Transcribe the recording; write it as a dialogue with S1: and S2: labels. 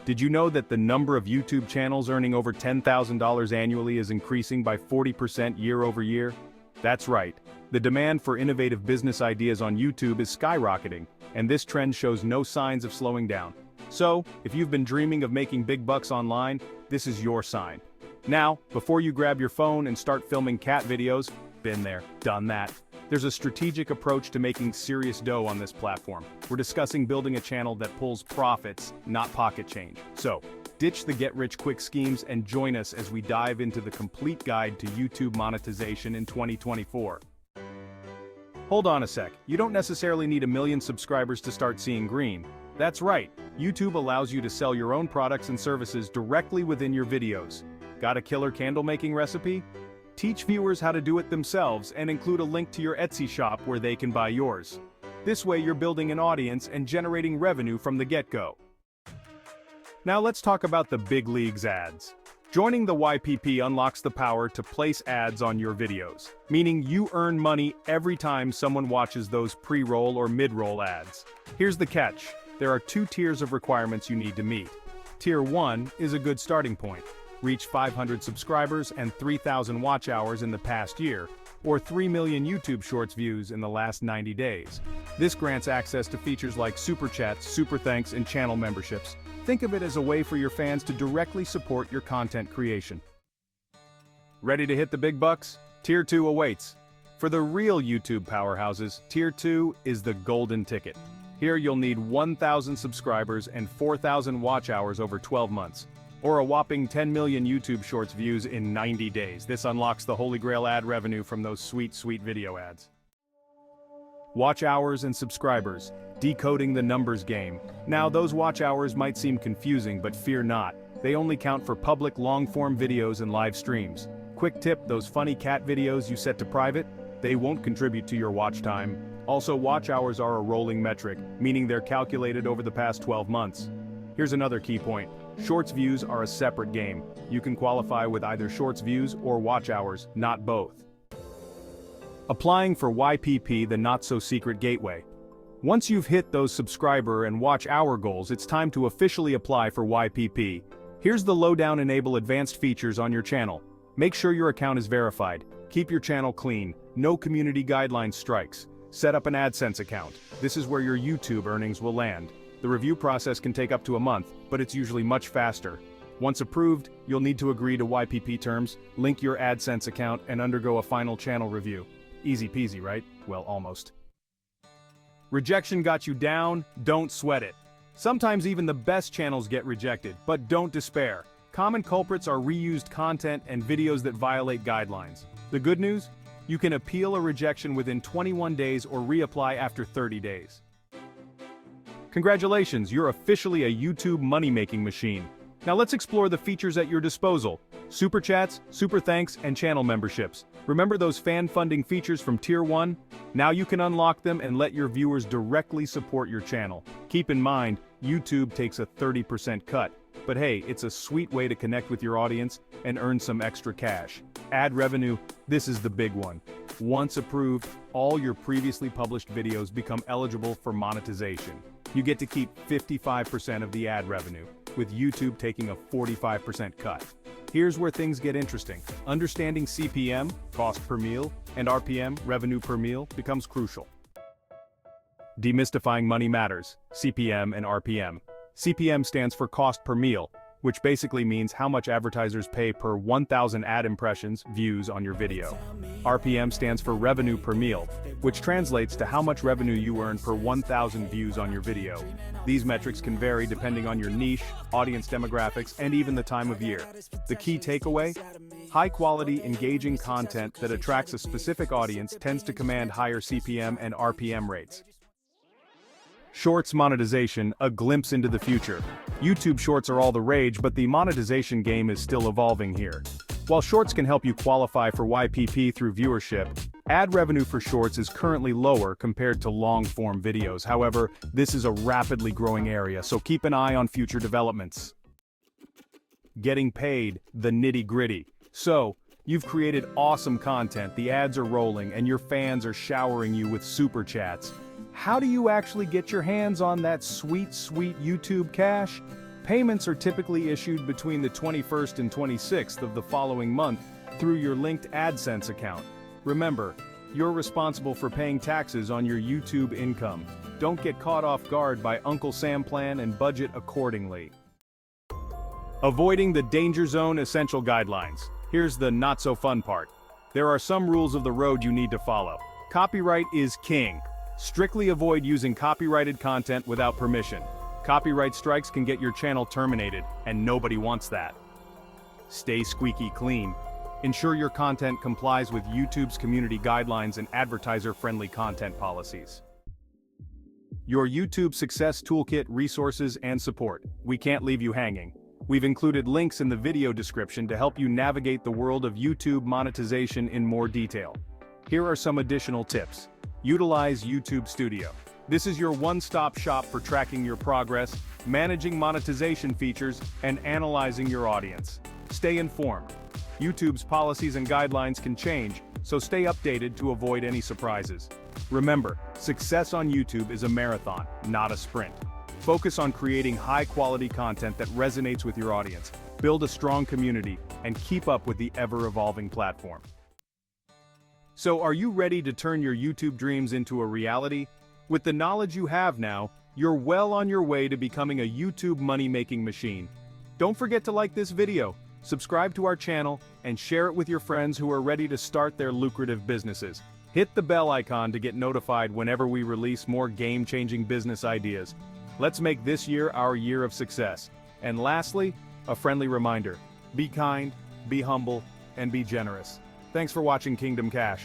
S1: Did you know that the number of YouTube channels earning over $10,000 annually is increasing by 40% year over year? That's right. The demand for innovative business ideas on YouTube is skyrocketing, and this trend shows no signs of slowing down. So, if you've been dreaming of making big bucks online, this is your sign. Now, before you grab your phone and start filming cat videos, been there, done that. There's a strategic approach to making serious dough on this platform. We're discussing building a channel that pulls profits, not pocket change. So, ditch the get-rich-quick schemes and join us as we dive into the complete guide to YouTube monetization in 2024. Hold on a sec, you don't necessarily need 1 million subscribers to start seeing green. That's right, YouTube allows you to sell your own products and services directly within your videos. Got a killer candle making recipe? Teach viewers how to do it themselves and include a link to your Etsy shop where they can buy yours. This way you're building an audience and generating revenue from the get-go. Now let's talk about the big leagues ads. Joining the YPP unlocks the power to place ads on your videos, meaning you earn money every time someone watches those pre-roll or mid-roll ads. Here's the catch. There are 2 tiers of requirements you need to meet. Tier 1 is a good starting point. Reach 500 subscribers and 3,000 watch hours in the past year, or 3 million YouTube Shorts views in the last 90 days. This grants access to features like Super Chats, Super Thanks, and channel memberships. Think of it as a way for your fans to directly support your content creation. Ready to hit the big bucks? Tier 2 awaits. For the real YouTube powerhouses, Tier 2 is the golden ticket. Here you'll need 1,000 subscribers and 4,000 watch hours over 12 months. Or a whopping 10 million YouTube Shorts views in 90 days. This unlocks the holy grail ad revenue from those sweet video ads. Watch hours and subscribers. Decoding the numbers game. Now those watch hours might seem confusing, but fear not. They only count for public long-form videos and live streams. Quick tip, those funny cat videos you set to private, they won't contribute to your watch time. Also, watch hours are a rolling metric, meaning they're calculated over the past 12 months. Here's another key point. Shorts views are a separate game. You can qualify with either Shorts views or watch hours, not both. Applying for YPP, the not-so-secret gateway. Once you've hit those subscriber and watch hour goals, it's time to officially apply for YPP. Here's the lowdown: enable advanced features on your channel. Make sure your account is verified. Keep your channel clean. No community guidelines strikes. Set up an AdSense account. This is where your YouTube earnings will land. The review process can take up to a month, but it's usually much faster. Once approved, you'll need to agree to YPP terms, link your AdSense account, and undergo a final channel review. Easy peasy, right? Well, almost. Rejection got you down? Don't sweat it. Sometimes even the best channels get rejected, but don't despair. Common culprits are reused content and videos that violate guidelines. The good news? You can appeal a rejection within 21 days or reapply after 30 days. Congratulations, you're officially a YouTube money-making machine. Now let's explore the features at your disposal. Super Chats, Super Thanks, and channel memberships. Remember those fan-funding features from Tier 1? Now you can unlock them and let your viewers directly support your channel. Keep in mind, YouTube takes a 30% cut. But hey, it's a sweet way to connect with your audience and earn some extra cash. Ad revenue, this is the big one. Once approved, all your previously published videos become eligible for monetization. You get to keep 55% of the ad revenue, with YouTube taking a 45% cut. Here's where things get interesting. Understanding CPM, cost per meal, and RPM, revenue per meal, becomes crucial. Demystifying money matters, CPM and RPM. CPM stands for cost per meal, which basically means how much advertisers pay per 1,000 ad impressions, views on your video. RPM stands for revenue per meal, which translates to how much revenue you earn per 1,000 views on your video. These metrics can vary depending on your niche, audience demographics, and even the time of year. The key takeaway? High-quality, engaging content that attracts a specific audience tends to command higher CPM and RPM rates. Shorts monetization, a glimpse into the future. YouTube Shorts are all the rage, but the monetization game is still evolving here. While Shorts can help you qualify for YPP through viewership, ad revenue for Shorts is currently lower compared to long-form videos. However, this is a rapidly growing area, so keep an eye on future developments. Getting paid, the nitty-gritty. So, you've created awesome content, the ads are rolling, and your fans are showering you with super chats. How do you actually get your hands on that sweet YouTube cash? Payments are typically issued between the 21st and 26th of the following month through your linked AdSense account. Remember, you're responsible for paying taxes on your YouTube income. Don't get caught off guard by Uncle Sam plan and budget accordingly. Avoiding the danger zone essential guidelines. Here's the not-so-fun part. There are some rules of the road you need to follow. Copyright is king. Strictly avoid using copyrighted content without permission. Copyright strikes can get your channel terminated, and nobody wants that. Stay squeaky clean. Ensure your content complies with YouTube's community guidelines and advertiser-friendly content policies. Your YouTube Success Toolkit resources and support. We can't leave you hanging. We've included links in the video description to help you navigate the world of YouTube monetization in more detail. Here are some additional tips. Utilize YouTube Studio. This is your one-stop shop for tracking your progress, managing monetization features, and analyzing your audience. Stay informed. YouTube's policies and guidelines can change, so stay updated to avoid any surprises. Remember, success on YouTube is a marathon, not a sprint. Focus on creating high-quality content that resonates with your audience, build a strong community, and keep up with the ever-evolving platform. So, are you ready to turn your YouTube dreams into a reality? With the knowledge you have now, you're well on your way to becoming a YouTube money-making machine. Don't forget to like this video, subscribe to our channel, and share it with your friends who are ready to start their lucrative businesses. Hit the bell icon to get notified whenever we release more game-changing business ideas. Let's make this year our year of success. And lastly, a friendly reminder: be kind, be humble, and be generous. Thanks for watching Kingdom Cash.